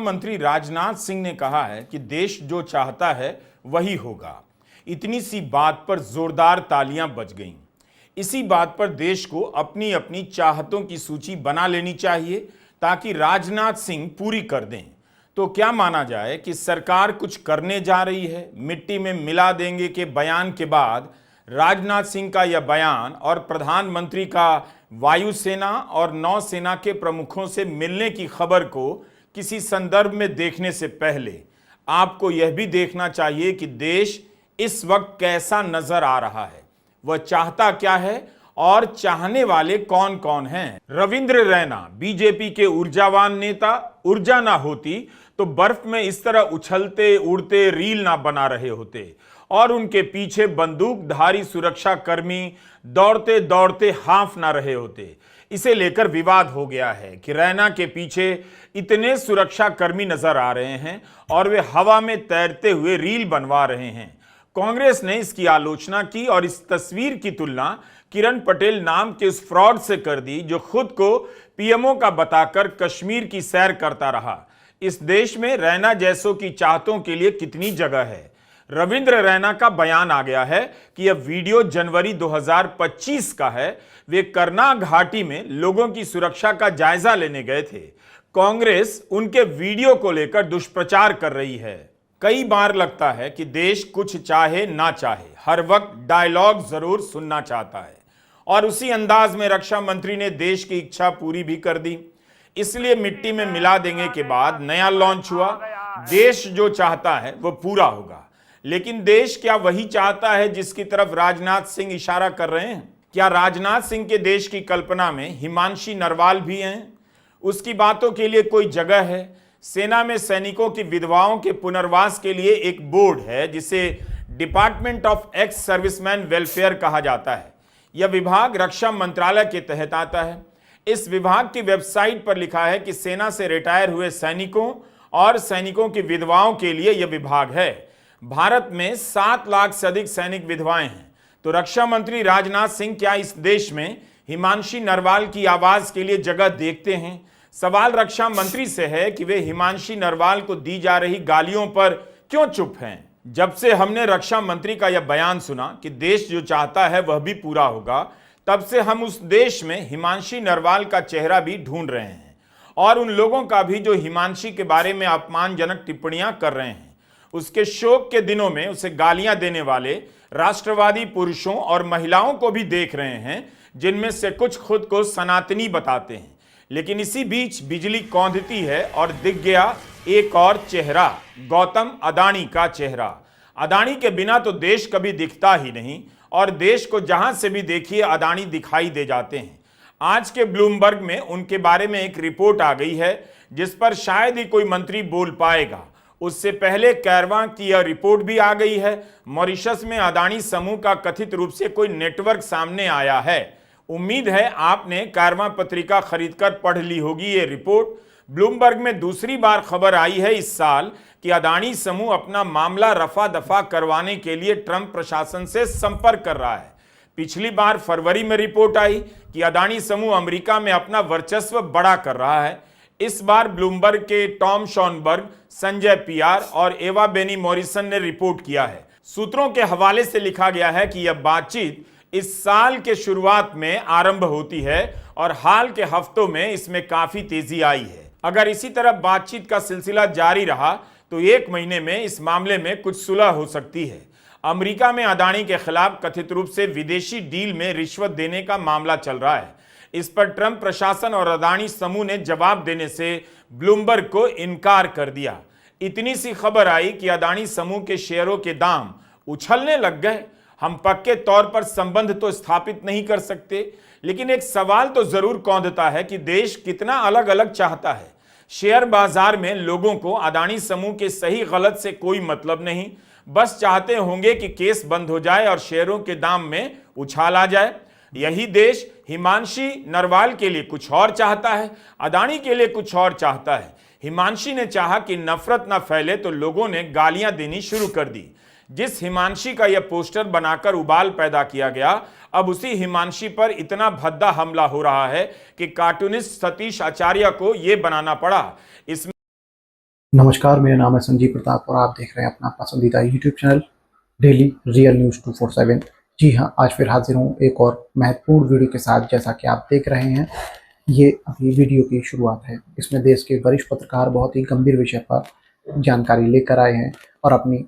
मंत्री राजनाथ सिंह ने कहा है कि देश जो चाहता है वही होगा। इतनी सी बात पर जोरदार तालियां बज गईं। इसी बात पर देश को अपनी अपनी चाहतों की सूची बना लेनी चाहिए ताकि राजनाथ सिंह पूरी कर दें। तो क्या माना जाए कि सरकार कुछ करने जा रही है? मिट्टी में मिला देंगे के बयान के बाद राजनाथ सिंह का यह बयान और प्रधानमंत्री का वायुसेना और नौसेना के प्रमुखों से मिलने की खबर को किसी संदर्भ में देखने से पहले आपको यह भी देखना चाहिए कि देश इस वक्त कैसा नजर आ रहा है, वह चाहता क्या है और चाहने वाले कौन कौन हैं। रविंद्र रैना बीजेपी के ऊर्जावान नेता, ऊर्जा ना होती तो बर्फ में इस तरह उछलते उड़ते रील ना बना रहे होते और उनके पीछे बंदूकधारी सुरक्षा कर्मी दौड़ते दौड़ते हाँफ ना रहे होते। इसे लेकर विवाद हो गया है कि रैना के पीछे इतने सुरक्षा कर्मी नजर आ रहे हैं और वे हवा में तैरते हुए रील बनवा रहे हैं। कांग्रेस ने इसकी आलोचना की और इस तस्वीर की तुलना किरण पटेल नाम के उस फ्रॉड से कर दी जो खुद को पीएमओ का बताकर कश्मीर की सैर करता रहा। इस देश में रैना जैसों की चाहतों के लिए कितनी जगह है। रविंद्र रैना का बयान आ गया है कि यह वीडियो जनवरी 2025 का है। वे करना घाटी में लोगों की सुरक्षा का जायजा लेने गए थे। कांग्रेस उनके वीडियो को लेकर दुष्प्रचार कर रही है। कई बार लगता है कि देश कुछ चाहे ना चाहे हर वक्त डायलॉग जरूर सुनना चाहता है और उसी अंदाज में रक्षा मंत्री ने देश की इच्छा पूरी भी कर दी। इसलिए मिट्टी में मिला देंगे के बाद नया लॉन्च हुआ। देश जो चाहता है वह पूरा होगा। लेकिन देश क्या वही चाहता है जिसकी तरफ राजनाथ सिंह इशारा कर रहे हैं? क्या राजनाथ सिंह के देश की कल्पना में हिमांशी नरवाल भी हैं? उसकी बातों के लिए कोई जगह है? सेना में सैनिकों की विधवाओं के पुनर्वास के लिए एक बोर्ड है जिसे department of ex serviceman welfare कहा जाता है। यह विभाग रक्षा मंत्रालय के तहत आता है। इस विभाग की वेबसाइट पर लिखा है कि सेना से रिटायर हुए सैनिकों और सैनिकों की विधवाओं के लिए यह विभाग है। भारत में 7 लाख से अधिक सैनिक विधवाएं हैं। तो रक्षा मंत्री राजनाथ सिंह क्या इस देश में हिमांशी नरवाल की आवाज के लिए जगह देखते हैं? सवाल रक्षा मंत्री से है कि वे हिमांशी नरवाल को दी जा रही गालियों पर क्यों चुप हैं। जब से हमने रक्षा मंत्री का यह बयान सुना कि देश जो चाहता है वह भी पूरा होगा, तब से हम उस देश में हिमांशी नरवाल का चेहरा भी ढूंढ रहे हैं और उन लोगों का भी जो हिमांशी के बारे में अपमानजनक टिप्पणियां कर रहे हैं। उसके शोक के दिनों में उसे गालियां देने वाले राष्ट्रवादी पुरुषों और महिलाओं को भी देख रहे हैं, जिनमें से कुछ खुद को सनातनी बताते हैं। लेकिन इसी बीच बिजली कौंधती है और दिख गया एक और चेहरा, गौतम अदानी का चेहरा। अदानी के बिना तो देश कभी दिखता ही नहीं और देश को जहां से भी देखिए अदानी दिखाई दे जाते हैं। आज के ब्लूमबर्ग में उनके बारे में एक रिपोर्ट आ गई है जिस पर शायद ही कोई मंत्री बोल पाएगा। उससे पहले कैरवा की यह रिपोर्ट भी आ गई है। मॉरिशस में अदानी समूह का कथित रूप से कोई नेटवर्क सामने आया है। उम्मीद है आपने कैरवा पत्रिका खरीदकर पढ़ ली होगी ये रिपोर्ट। ब्लूमबर्ग में दूसरी बार खबर आई है इस साल कि अदानी समूह अपना मामला रफा दफा करवाने के लिए ट्रंप प्रशासन से संपर्क कर रहा है। पिछली बार फरवरी में रिपोर्ट आई कि अदानी समूह अमेरिका में अपना वर्चस्व बड़ा कर रहा है। इस बार ब्लूमबर्ग के टॉम शॉनबर्ग, संजय पियार और एवा बेनी मॉरिसन ने रिपोर्ट किया है। सूत्रों के हवाले से लिखा गया है कि यह बातचीत इस साल के शुरुआत में आरंभ होती है और हाल के हफ्तों में इसमें काफी तेजी आई है। अगर इसी तरह बातचीत का सिलसिला जारी रहा तो 1 महीने में इस मामले में कुछ सुलह हो सकती है। अमेरिका में अदानी के खिलाफ कथित रूप से विदेशी डील में रिश्वत देने का मामला चल रहा है। इस पर ट्रंप प्रशासन और अदानी समूह ने जवाब देने से ब्लूमबर्ग को इनकार कर दिया। इतनी सी खबर आई कि अदानी समूह के शेयरों के दाम उछलने लग गए। हम पक्के तौर पर संबंध तो स्थापित नहीं कर सकते, लेकिन एक सवाल तो जरूर कौंधता है कि देश कितना अलग अलग चाहता है। शेयर बाजार में लोगों को अदानी समूह के सही गलत से कोई मतलब नहीं, बस चाहते होंगे कि केस बंद हो जाए और शेयरों के दाम में उछाल आ जाए। यही देश हिमांशी नरवाल के लिए कुछ और चाहता है, अदानी के लिए कुछ और चाहता है। हिमांशी ने चाहा कि नफरत न फैले तो लोगों ने गालियां देनी शुरू कर दी। जिस हिमांशी का यह पोस्टर बनाकर उबाल पैदा किया गया, अब उसी हिमांशी पर इतना भद्दा हमला हो रहा है कि कार्टूनिस्ट सतीश आचार्य को यह बनाना पड़ा। इसमें नमस्कार, मेरा नाम है संजीव प्रताप और आप देख रहे हैं अपना पसंदीदा YouTube channel daily real news 247। जी हाँ, आज फिर हाजिर हूँ एक और महत्वपूर्ण वीडियो के साथ। जैसा कि आप देख रहे हैं, ये अभी वीडियो की शुरुआत है। इसमें देश के वरिष्ठ पत्रकार बहुत ही गंभीर विषय पर जानकारी लेकर आए हैं और अपनी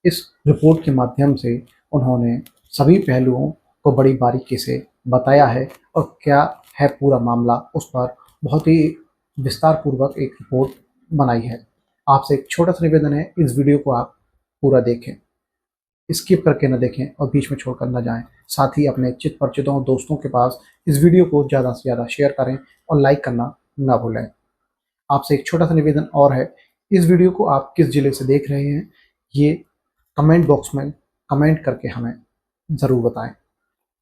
इस रिपोर्ट के माध्यम से उन्होंने सभी पहलुओं को बड़ी बारीकी से बताया है और क्या है पूरा मामला, उस पर बहुत ही विस्तार पूर्वक एक रिपोर्ट बनाई है। आपसे एक छोटा सा निवेदन है, इस वीडियो को आप पूरा देखें, स्किप करके न देखें और बीच में छोड़कर न जाएं। साथ ही अपने चित परिचितों और दोस्तों के पास इस वीडियो को ज़्यादा से ज़्यादा शेयर करें और लाइक करना ना भूलें। आपसे एक छोटा सा निवेदन और है, इस वीडियो को आप किस जिले से देख रहे हैं ये कमेंट बॉक्स में कमेंट करके हमें ज़रूर बताएं।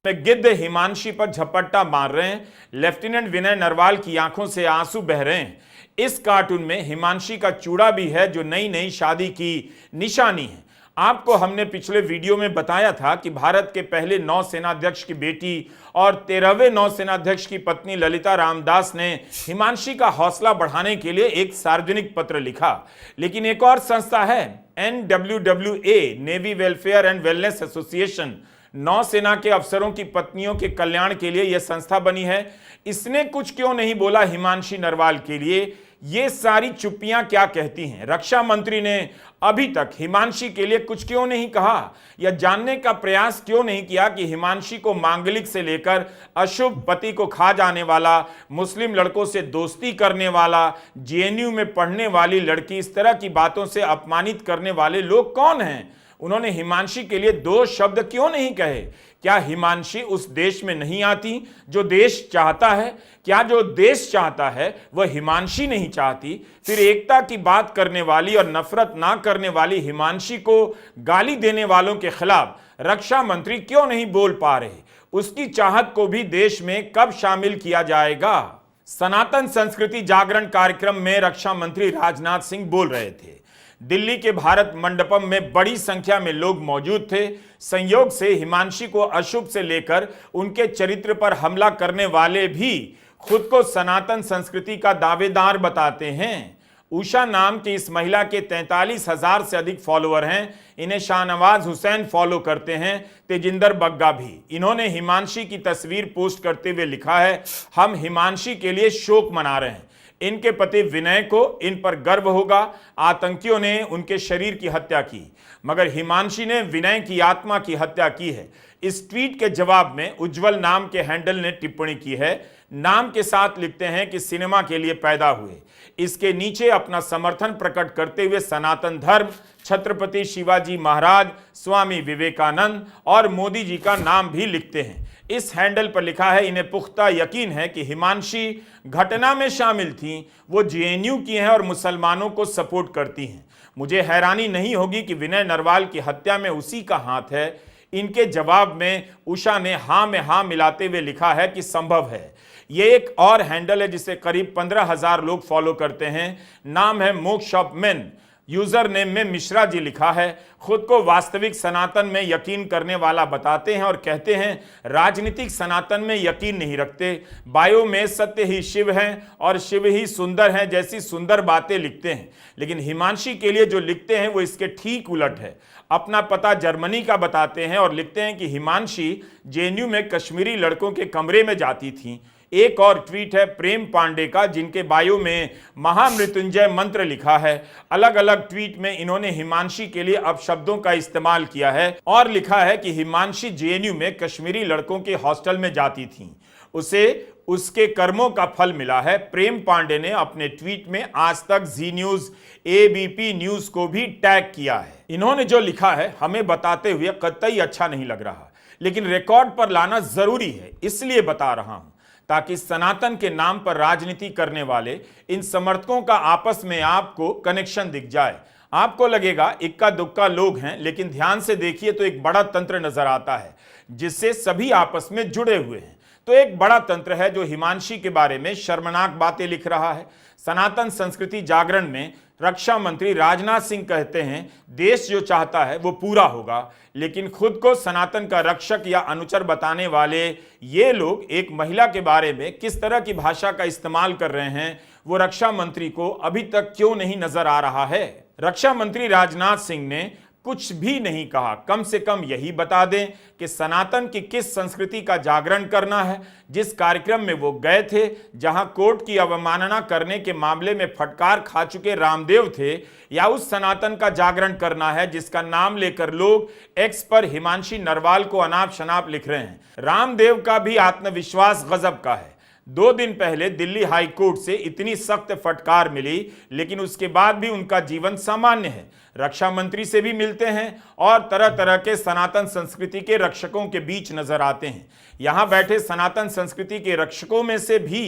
में गिद्ध हिमांशी पर झपट्टा मार रहे हैं। लेफ्टिनेंट विनय नरवाल की आंखों से आंसू बह रहे हैं। इस कार्टून में हिमांशी का चूड़ा भी है जो नई नई शादी की निशानी है। आपको हमने पिछले वीडियो में बताया था कि भारत के पहले नौसेनाध्यक्ष की बेटी और 13वें नौसेनाध्यक्ष की पत्नी ललिता रामदास ने हिमांशी का हौसला बढ़ाने के लिए एक सार्वजनिक पत्र लिखा। लेकिन एक और संस्था है NWWA, navy welfare and wellness association, नौसेना के अफसरों की पत्नियों के कल्याण के लिए यह संस्था बनी है। इसने कुछ क्यों नहीं बोला हिमांशी नरवाल के लिए? ये सारी चुप्पियां क्या कहती हैं? रक्षा मंत्री ने अभी तक हिमांशी के लिए कुछ क्यों नहीं कहा या जानने का प्रयास क्यों नहीं किया कि हिमांशी को मांगलिक से लेकर अशुभ पति को खा जाने वाला, मुस्लिम लड़कों से दोस्ती करने वाला, JNU में पढ़ने वाली लड़की, इस तरह की बातों से अपमानित करने वाले लोग कौन हैं? उन्होंने हिमांशी के लिए दो शब्द क्यों नहीं कहे? क्या हिमांशी उस देश में नहीं आती जो देश चाहता है? क्या जो देश चाहता है वह हिमांशी नहीं चाहती? फिर एकता की बात करने वाली और नफरत ना करने वाली हिमांशी को गाली देने वालों के खिलाफ रक्षा मंत्री क्यों नहीं बोल पा रहे? उसकी चाहत को भी देश में कब शामिल किया जाएगा? सनातन संस्कृति जागरण कार्यक्रम में रक्षा मंत्री राजनाथ सिंह बोल रहे थे। दिल्ली के भारत मंडपम में बड़ी संख्या में लोग मौजूद थे। संयोग से हिमांशी को अशुभ से लेकर उनके चरित्र पर हमला करने वाले भी खुद को सनातन संस्कृति का दावेदार बताते हैं। उषा नाम की इस महिला के 43,000 से अधिक फॉलोअर हैं। इन्हें शाहनवाज हुसैन फॉलो करते हैं, तेजिंदर बग्गा भी। इन्होंने हिमांशी की तस्वीर पोस्ट करते हुए लिखा है, हम हिमांशी के लिए शोक मना रहे हैं। इनके पति विनय को इन पर गर्व होगा। आतंकियों ने उनके शरीर की हत्या की, मगर हिमांशी ने विनय की आत्मा की हत्या की है। इस ट्वीट के जवाब में उज्जवल नाम के हैंडल ने टिप्पणी की है। नाम के साथ लिखते हैं कि सिनेमा के लिए पैदा हुए। इसके नीचे अपना समर्थन प्रकट करते हुए सनातन धर्म, छत्रपति शिवाजी महाराज, स्वामी विवेकानंद और मोदी जी का नाम भी लिखते हैं। इस हैंडल पर लिखा है, इन्हें पुख्ता यकीन है कि हिमांशी घटना में शामिल थीं, वो JNU की हैं और मुसलमानों को सपोर्ट करती हैं। मुझे हैरानी नहीं होगी कि विनय नरवाल की हत्या में उसी का हाथ है। इनके जवाब में उषा ने हाँ में हाँ मिलाते हुए लिखा है कि संभव है। ये एक और हैंडल है जिसे करीब 15,000 लोग फॉलो करते हैं। नाम है मोक्ष ऑफ मेन। यूजर नेम में मिश्रा जी लिखा है। खुद को वास्तविक सनातन में यकीन करने वाला बताते हैं और कहते हैं राजनीतिक सनातन में यकीन नहीं रखते। बायो में सत्य ही शिव हैं और शिव ही सुंदर हैं जैसी सुंदर बातें लिखते हैं। लेकिन हिमांशी के लिए जो लिखते हैं वो इसके ठीक उलट है। अपना पता जर्मनी का बताते हैं और लिखते हैं कि हिमांशी JNU में कश्मीरी लड़कों के कमरे में जाती थी। एक और ट्वीट है प्रेम पांडे का, जिनके बायो में महामृत्युंजय मंत्र लिखा है। अलग अलग ट्वीट में इन्होंने हिमांशी के लिए अपशब्दों का इस्तेमाल किया है और लिखा है कि हिमांशी JNU में कश्मीरी लड़कों के हॉस्टल में जाती थी, उसे उसके कर्मों का फल मिला है। प्रेम पांडे ने अपने ट्वीट में आज तक जी न्यूज, ABP न्यूज को भी टैग किया है। इन्होंने जो लिखा है हमें बताते हुए कतई अच्छा नहीं लग रहा, लेकिन रिकॉर्ड पर लाना जरूरी है, इसलिए बता रहा हूं ताकि सनातन के नाम पर राजनीति करने वाले इन समर्थकों का आपस में आपको कनेक्शन दिख जाए। आपको लगेगा इक्का दुक्का लोग हैं, लेकिन ध्यान से देखिए तो एक बड़ा तंत्र नजर आता है जिससे सभी आपस में जुड़े हुए हैं। तो एक बड़ा तंत्र है जो हिमांशी के बारे में शर्मनाक बातें लिख रहा है। सनातन संस्कृति जागरण में रक्षा मंत्री राजनाथ सिंह कहते हैं देश जो चाहता है वो पूरा होगा, लेकिन खुद को सनातन का रक्षक या अनुचर बताने वाले ये लोग एक महिला के बारे में किस तरह की भाषा का इस्तेमाल कर रहे हैं वो रक्षा मंत्री को अभी तक क्यों नहीं नजर आ रहा है। रक्षा मंत्री राजनाथ सिंह ने कुछ भी नहीं कहा, कम से कम यही बता दें कि सनातन की किस संस्कृति का जागरण करना है। जिस कार्यक्रम में वो गए थे, जहां कोर्ट की अवमानना करने के मामले में फटकार खा चुके रामदेव थे, या उस सनातन का जागरण करना है जिसका नाम लेकर लोग एक्स पर हिमांशी नरवाल को अनाप शनाप लिख रहे हैं। रामदेव का भी आत्मविश्वास गजब का है। 2 दिन पहले दिल्ली हाई कोर्ट से इतनी सख्त फटकार मिली, लेकिन उसके बाद भी उनका जीवन सामान्य है। रक्षा मंत्री से भी मिलते हैं और तरह तरह के सनातन संस्कृति के रक्षकों के बीच नजर आते हैं। यहां बैठे सनातन संस्कृति के रक्षकों में से भी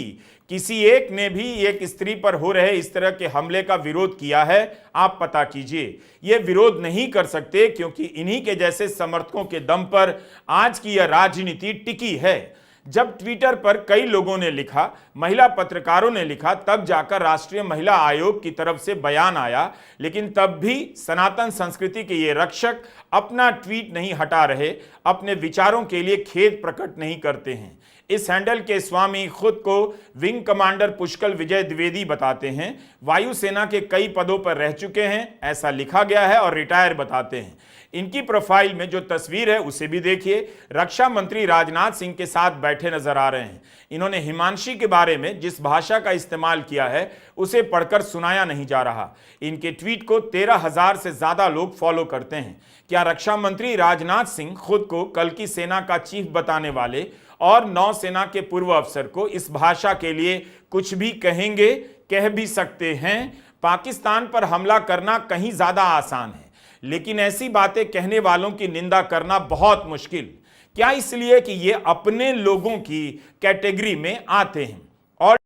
किसी एक ने भी एक स्त्री पर हो रहे इस तरह के हमले का विरोध किया है? आप पता कीजिए। ये विरोध नहीं कर सकते, क्योंकि इन्हीं के जैसे समर्थकों के दम पर आज की यह राजनीति टिकी है। जब ट्विटर पर कई लोगों ने लिखा, महिला पत्रकारों ने लिखा, तब जाकर राष्ट्रीय महिला आयोग की तरफ से बयान आया, लेकिन तब भी सनातन संस्कृति के ये रक्षक अपना ट्वीट नहीं हटा रहे, अपने विचारों के लिए खेद प्रकट नहीं करते हैं। इस हैंडल के स्वामी खुद को विंग कमांडर पुष्कल विजय द्विवेदी बताते हैं। वायुसेना के कई पदों पर रह चुके हैं, ऐसा लिखा गया है, और रिटायर बताते हैं। इनकी प्रोफाइल में जो तस्वीर है उसे भी देखिए। रक्षा मंत्री राजनाथ सिंह के साथ बैठे नजर आ रहे हैं। इन्होंने हिमांशी के बारे में जिस भाषा का इस्तेमाल किया है उसे पढ़कर सुनाया नहीं जा रहा। इनके ट्वीट को 13,000 से ज्यादा लोग फॉलो करते हैं। क्या रक्षा मंत्री राजनाथ सिंह खुद को कल की सेना का चीफ बताने वाले और नौसेना के पूर्व अफसर को इस भाषा के लिए कुछ भी कहेंगे? कह भी सकते हैं। पाकिस्तान पर हमला करना कहीं ज्यादा आसान है, लेकिन ऐसी बातें कहने वालों की निंदा करना बहुत मुश्किल। क्या इसलिए कि ये अपने लोगों की कैटेगरी में आते हैं। और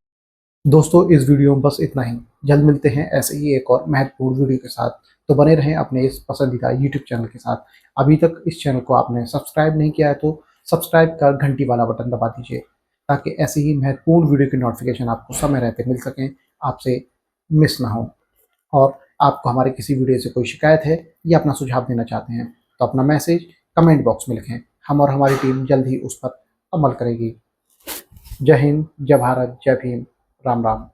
दोस्तों, इस वीडियो में बस इतना ही। जल्द मिलते हैं ऐसे ही एक और महत्वपूर्ण वीडियो के साथ। तो बने रहें अपने इस पसंदीदा YouTube चैनल के साथ। अभी तक इस चैनल को आपने सब्सक्राइब नहीं किया है तो सब्सक्राइब कर घंटी वाला बटन दबा दीजिए, ताकि ऐसे ही महत्वपूर्ण वीडियो की नोटिफिकेशन आपको समय रहते मिल सकें, आपसे मिस ना हो। और आपको हमारे किसी वीडियो से कोई शिकायत है या अपना सुझाव देना चाहते हैं तो अपना मैसेज कमेंट बॉक्स में लिखें। हम और हमारी टीम जल्द ही उस पर अमल करेगी। जय हिंद, जय भारत, जय भीम, राम राम।